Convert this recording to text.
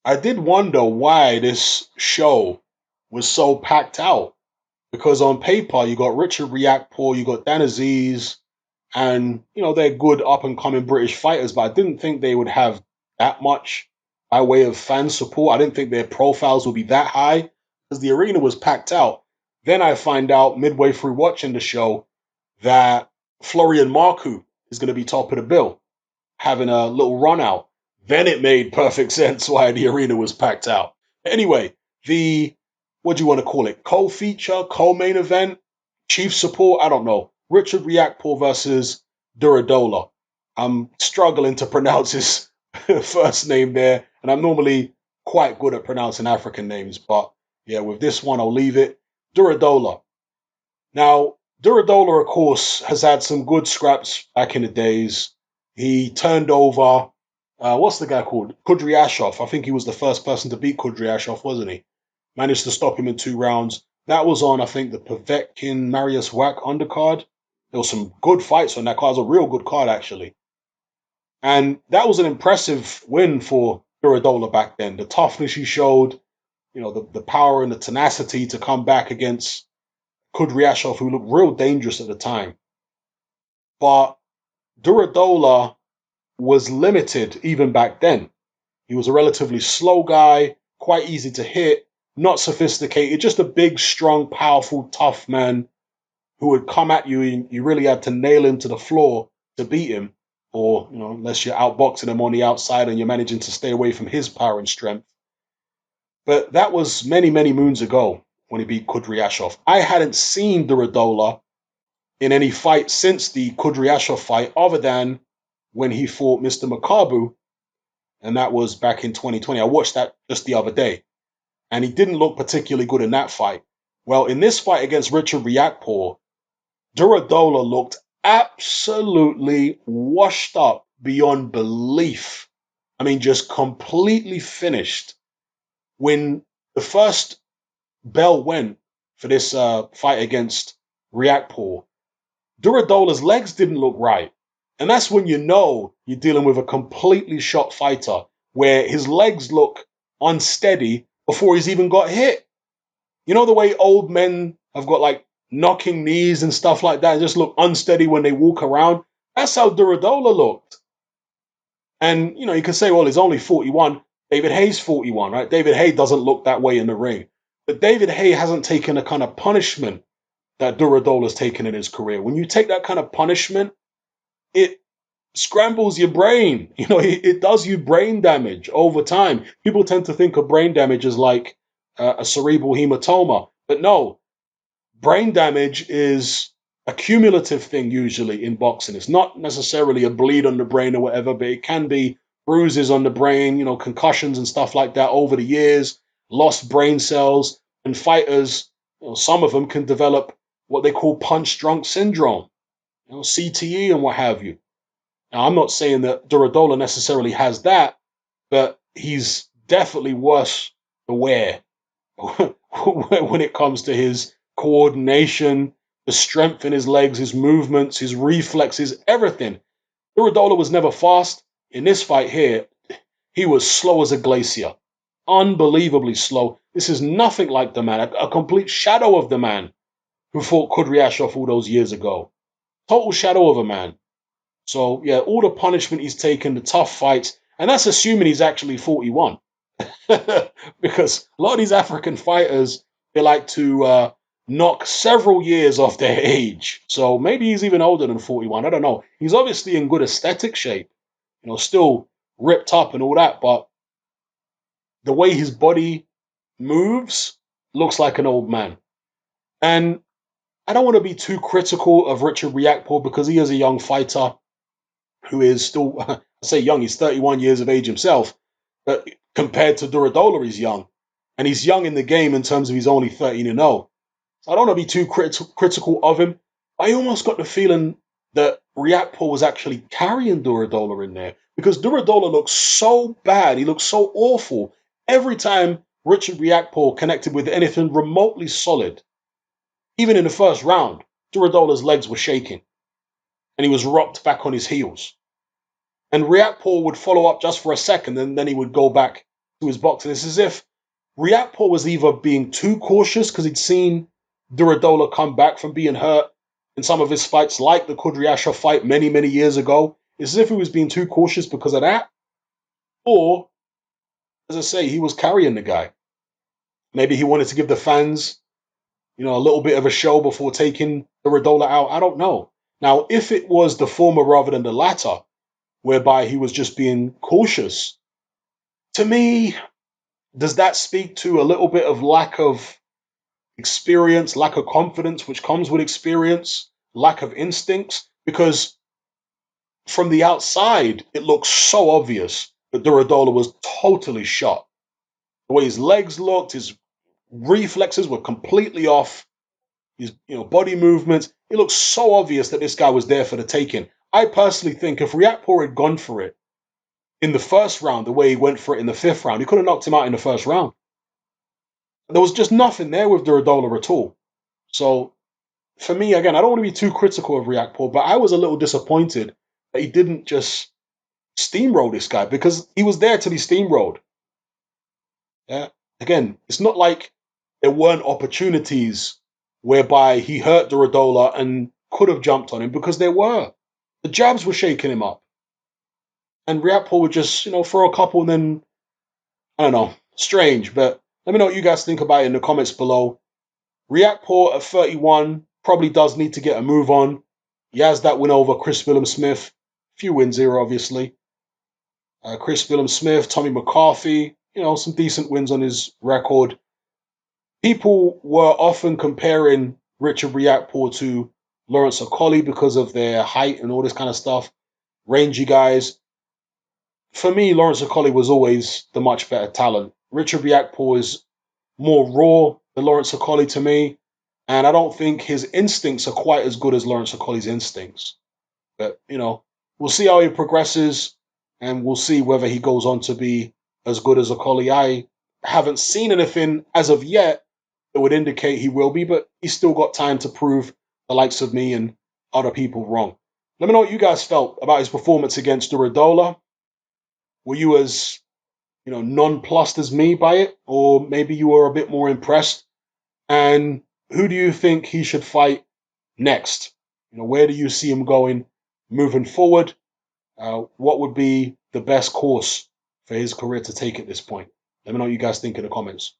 I did wonder why this show was so packed out. Because on paper, you got Richard Riakporhe, you got Dan Aziz, and they're good up and coming British fighters, but I didn't think they would have that much by way of fan support. I didn't think their profiles would be that high because the arena was packed out. Then I find out midway through watching the show that Florian Marku is going to be top of the bill, having a little run out. Then it made perfect sense why the arena was packed out. Anyway, the what do you want to call it? Co-feature, co-main event, chief support, I don't know. Richard Riakporhe versus Durodola. I'm struggling to pronounce his first name there, and I'm normally quite good at pronouncing African names, but yeah, with this one I'll leave it. Durodola. Now, Durodola, of course, has had some good scraps back in the days. He turned over, what's the guy called? Kudryashov. I think he was the first person to beat Kudryashov, wasn't he? Managed to stop him in 2 rounds. That was on, I think, the Povetkin Marius Wack undercard. There was some good fights on that card. It was a real good card, actually. And that was an impressive win for Durodola back then. The toughness he showed, the power and the tenacity to come back against Kudryashov, who looked real dangerous at the time. But Durodola was limited even back then. He was a relatively slow guy, quite easy to hit, not sophisticated, just a big, strong, powerful, tough man who would come at you and you really had to nail him to the floor to beat him. Or, unless you're outboxing him on the outside and you're managing to stay away from his power and strength. But that was many, many moons ago when he beat Kudryashov. I hadn't seen Durodola in any fight since the Kudryashov fight, other than when he fought Mr. Makabu, and that was back in 2020. I watched that just the other day, and he didn't look particularly good in that fight. Well, in this fight against Richard Riakporhe, Durodola looked absolutely washed up beyond belief. I mean, just completely finished. When the first bell went for this fight against Riakporhe, Durodola's legs didn't look right. And that's when you know you're dealing with a completely shot fighter, where his legs look unsteady before he's even got hit. You know the way old men have got like knocking knees and stuff like that and just look unsteady when they walk around? That's how Durodola looked. And, you can say, well, he's only 41. David Haye's 41, right? David Haye doesn't look that way in the ring. But David Haye hasn't taken the kind of punishment that Durodola's taken in his career. When you take that kind of punishment, it scrambles your brain. It does you brain damage over time. People tend to think of brain damage as like a cerebral hematoma, but no, brain damage is a cumulative thing usually in boxing. It's not necessarily a bleed on the brain or whatever, but it can be bruises on the brain, concussions and stuff like that over the years, lost brain cells, and fighters, some of them can develop what they call punch drunk syndrome, CTE and what have you. Now, I'm not saying that Durodola necessarily has that, but he's definitely worse aware when it comes to his coordination, the strength in his legs, his movements, his reflexes, everything. Durodola was never fast. In this fight here, he was slow as a glacier. Unbelievably slow. This is nothing like the man, a complete shadow of the man who fought Kudryashov all those years ago. Total shadow of a man. So, yeah, all the punishment he's taken, the tough fights, and that's assuming he's actually 41. Because a lot of these African fighters, they like to knock several years off their age. So maybe he's even older than 41. I don't know. He's obviously in good aesthetic shape, still ripped up and all that, but the way his body moves looks like an old man. And I don't want to be too critical of Richard Riakporhe because he is a young fighter who is still, I say young, he's 31 years of age himself, but compared to Durodola, he's young. And he's young in the game in terms of he's only 13-0. So I don't want to be too critical of him. I almost got the feeling that Riakporhe was actually carrying Durodola in there because Durodola looked so bad. He looked so awful every time Richard Riakporhe connected with anything remotely solid. Even in the first round, Durodola's legs were shaking and he was rocked back on his heels. And Riakporhe would follow up just for a second and then he would go back to his boxing. It's as if Riakporhe was either being too cautious because he'd seen Durodola come back from being hurt in some of his fights, like the Kudryasha fight many, many years ago. It's as if he was being too cautious because of that. Or, as I say, he was carrying the guy. Maybe he wanted to give the fans, a little bit of a show before taking Durodola out. I don't know. Now, if it was the former rather than the latter, whereby he was just being cautious, to me, does that speak to a little bit of lack of experience, lack of confidence, which comes with experience, lack of instincts? Because from the outside, it looks so obvious that Durodola was totally shot. The way his legs looked, his reflexes were completely off. His body movements, it looks so obvious that this guy was there for the taking. I personally think if Riakporhe had gone for it in the first round, the way he went for it in the fifth round, he could have knocked him out in the first round. There was just nothing there with Durodola at all. So for me, again, I don't want to be too critical of Riakporhe, but I was a little disappointed that he didn't just steamroll this guy because he was there to be steamrolled. Yeah. Again, it's not like there weren't opportunities whereby he hurt Durodola and could have jumped on him, because there were. The jabs were shaking him up. And Riakporhe would just, throw a couple and then, I don't know, strange. But let me know what you guys think about it in the comments below. Riakporhe at 31 probably does need to get a move on. He has that win over Chris Billam-Smith. Few wins here, obviously. Chris Billam-Smith, Tommy McCarthy, some decent wins on his record. People were often comparing Richard Riakporhe to Lawrence Okolie because of their height and all this kind of stuff. Rangy guys. For me, Lawrence Okolie was always the much better talent. Richard Riakporhe is more raw than Lawrence Okolie to me, and I don't think his instincts are quite as good as Lawrence Okolie's instincts. But, we'll see how he progresses, and we'll see whether he goes on to be as good as Okolie. I haven't seen anything as of yet that would indicate he will be, but he's still got time to prove the likes of me and other people wrong. Let me know what you guys felt about his performance against Durodola. Were you as, nonplussed as me by it? Or maybe you were a bit more impressed? And who do you think he should fight next? Where do you see him going moving forward? What would be the best course for his career to take at this point? Let me know what you guys think in the comments.